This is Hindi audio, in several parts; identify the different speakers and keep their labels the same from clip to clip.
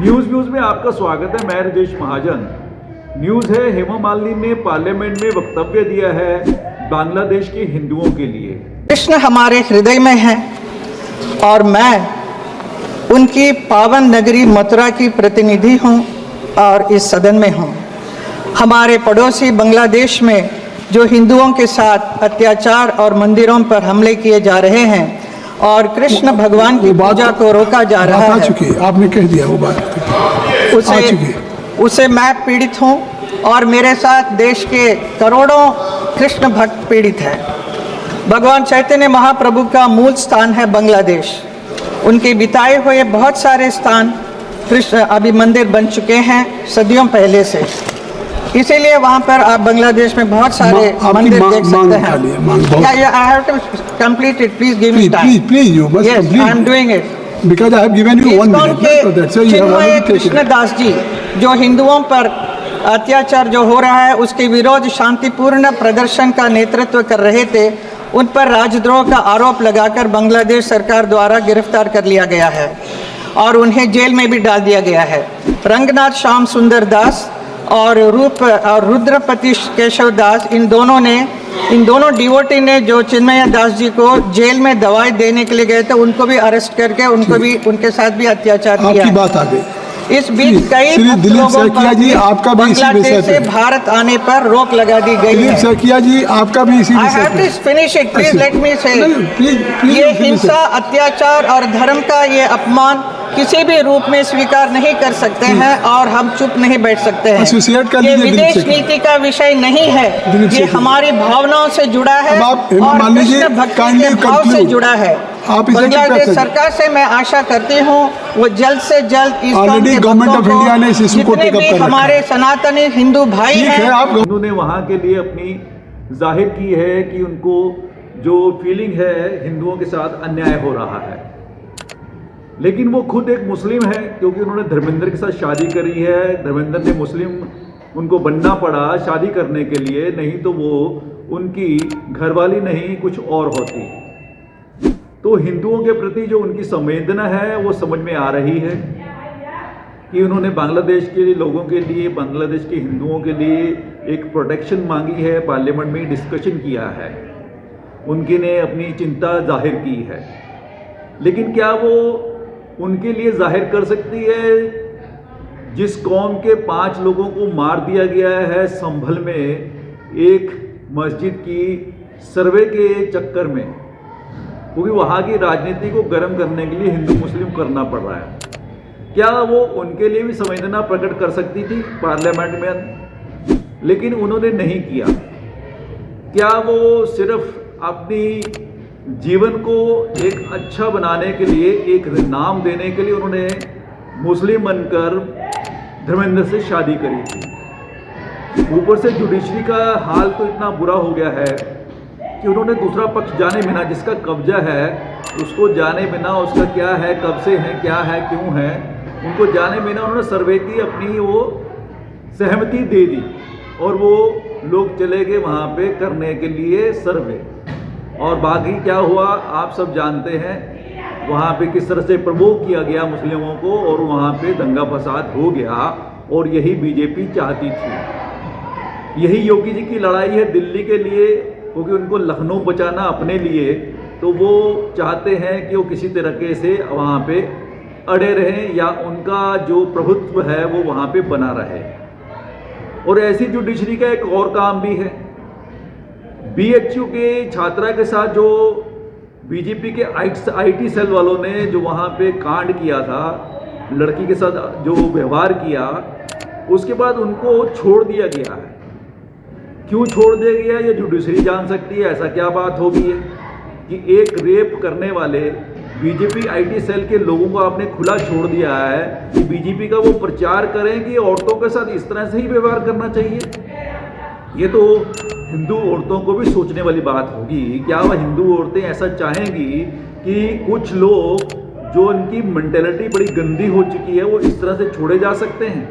Speaker 1: न्यूज़ में आपका स्वागत है। मैं राजेश महाजन। न्यूज़ है, हेमा मालिनी ने पार्लियामेंट में वक्तव्य दिया है बांग्लादेश के हिंदुओं के लिए।
Speaker 2: कृष्ण हमारे हृदय में है और मैं उनकी पावन नगरी मथुरा की प्रतिनिधि हूं और इस सदन में हूं। हमारे पड़ोसी बांग्लादेश में जो हिंदुओं के साथ अत्याचार और मंदिरों पर हमले किए जा रहे हैं और कृष्ण भगवान की पूजा को रोका जा रहा है,
Speaker 3: आपने कह दिया वो बात
Speaker 2: उसे मैं पीड़ित हूं और मेरे साथ देश के करोड़ों कृष्ण भक्त पीड़ित हैं। भगवान चैतन्य महाप्रभु का मूल स्थान है बांग्लादेश। उनके बिताए हुए बहुत सारे स्थान कृष्ण अभी मंदिर बन चुके हैं सदियों पहले से, इसीलिए वहाँ पर आप बांग्लादेश में बहुत सारे मंदिर देख सकते हैं। I have to complete it. Please give me time.
Speaker 3: Please, you must
Speaker 2: yes,
Speaker 3: complete.
Speaker 2: I am doing it.
Speaker 3: Because I have given you 1 minute. So that's why you have already taken.
Speaker 2: Krishnadas जी जो हिंदुओं पर अत्याचार जो हो रहा है उसके विरोध शांतिपूर्ण प्रदर्शन का नेतृत्व कर रहे थे, उन पर राजद्रोह का आरोप लगाकर बांग्लादेश सरकार द्वारा गिरफ्तार कर लिया गया है और उन्हें जेल में भी डाल दिया गया है। रंगनाथ श्याम सुंदर दास और रुद्रपति केशव दास, इन दोनों डिवोटी ने जो चिन्मय दास जी को जेल में दवाई देने के लिए गए थे, उनको भी अरेस्ट करके उनके साथ भी अत्याचार किया।
Speaker 3: आपकी बात आ गई।
Speaker 2: इस बीच कई लोगों पर बांग्लादेश से भारत आने पर रोक लगा दी गई है।
Speaker 3: सैकिया जी, आपका भी इसी
Speaker 2: I have to finish it. Please let me say. ये हिंसा, अत्याचार और धर्म का ये अपमान किसी भी रूप में स्वीकार नहीं कर सकते हैं और हम चुप नहीं बैठ सकते हैं। ये विदेश नीति का विषय नहीं है, ये हमारी भावनाओं से जुड़ा है और कृष्ण भक्ति के भाव से जुड़ा है। बांग्लादेश सरकार से मैं आशा करती हूँ वो जल्द से जल्द इस
Speaker 3: गवर्नमेंट ऑफ इंडिया ने इस इशू को टेक अप कर रखा है।
Speaker 2: हमारे सनातनी हिंदू भाई हैं,
Speaker 1: हिंदू ने वहाँ के लिए अपनी जाहिर की है कि उनको जो फीलिंग है हिंदुओं के साथ अन्याय हो रहा है, लेकिन वो खुद एक मुस्लिम है क्योंकि उन्होंने धर्मेंद्र के साथ शादी करी है। धर्मेंद्र ने मुस्लिम उनको बनना पड़ा शादी करने के लिए, नहीं तो वो उनकी घरवाली नहीं कुछ और होती। तो हिंदुओं के प्रति जो उनकी संवेदना है वो समझ में आ रही है कि उन्होंने बांग्लादेश के लोगों के लिए, बांग्लादेश के हिंदुओं के लिए एक प्रोटेक्शन मांगी है, पार्लियामेंट में डिस्कशन किया है, उनकी ने अपनी चिंता जाहिर की है। लेकिन क्या वो उनके लिए जाहिर कर सकती है जिस कौम के 5 लोगों को मार दिया गया है संभल में एक मस्जिद की सर्वे के चक्कर में, क्योंकि वहाँ की राजनीति को गर्म करने के लिए हिंदू मुस्लिम करना पड़ रहा है। क्या वो उनके लिए भी संवेदना प्रकट कर सकती थी पार्लियामेंट में, लेकिन उन्होंने नहीं किया। क्या वो सिर्फ अपनी जीवन को एक अच्छा बनाने के लिए, एक नाम देने के लिए उन्होंने मुस्लिम बनकर धर्मेंद्र से शादी करी थी? ऊपर से जुडिशरी का हाल तो इतना बुरा हो गया है कि उन्होंने दूसरा पक्ष जाने बिना, जिसका कब्जा है उसको जाने बिना, उसका क्या है, कब से है, क्या है, क्यों है, उनको जाने बिना उन्होंने सर्वे की अपनी वो सहमति दे दी और वो लोग चले गए वहाँ पे करने के लिए सर्वे। और बाकी क्या हुआ आप सब जानते हैं, वहाँ पे किस तरह से प्रोवोक किया गया मुस्लिमों को और वहाँ पे दंगा फसाद हो गया। और यही बीजेपी चाहती थी, यही योगी जी की लड़ाई है दिल्ली के लिए, क्योंकि उनको लखनऊ बचाना अपने लिए, तो वो चाहते हैं कि वो किसी तरीके से वहाँ पे अड़े रहें या उनका जो प्रभुत्व है वो वहाँ पे बना रहे। और ऐसी जुडिशरी का एक और काम भी है, बीएचयू के छात्रा के साथ जो बीजेपी के आईटी सेल वालों ने जो वहाँ पे कांड किया था, लड़की के साथ जो व्यवहार किया, उसके बाद उनको छोड़ दिया गया है। क्यों छोड़ दिया गया ये जुडिशरी जान सकती है। ऐसा क्या बात हो गई है कि एक रेप करने वाले बीजेपी आईटी सेल के लोगों को आपने खुला छोड़ दिया है कि बीजेपी का वो प्रचार करें कि औरतों के साथ इस तरह से ही व्यवहार करना चाहिए। ये तो हिंदू औरतों को भी सोचने वाली बात होगी। क्या वह हिंदू औरतें ऐसा चाहेंगी कि कुछ लोग जो उनकी मेंटेलिटी बड़ी गंदी हो चुकी है वो इस तरह से छोड़े जा सकते हैं?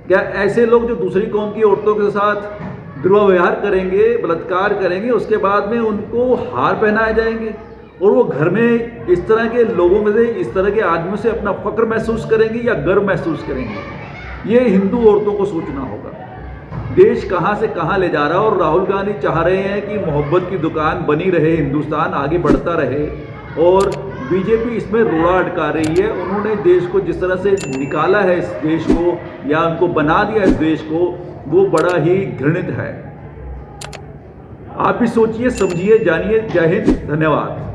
Speaker 1: क्या ऐसे लोग जो दूसरी कौम की औरतों के साथ दुर्व्यवहार करेंगे, बलात्कार करेंगे, उसके बाद में उनको हार पहनाए जाएंगे और वो घर में इस तरह के लोगों में से, इस तरह के आदमियों से अपना फक्र महसूस करेंगी या गर्व महसूस करेंगी? ये हिंदू औरतों को सोचना होगा। देश कहाँ से कहाँ ले जा रहा है, और राहुल गांधी चाह रहे हैं कि मोहब्बत की दुकान बनी रहे, हिंदुस्तान आगे बढ़ता रहे, और बीजेपी इसमें रोड़ा अटका रही है। उन्होंने देश को जिस तरह से निकाला है, इस देश को, या उनको बना दिया इस देश को, वो बड़ा ही घृणित है। आप भी सोचिए, समझिए, जानिए। जय हिंद, धन्यवाद।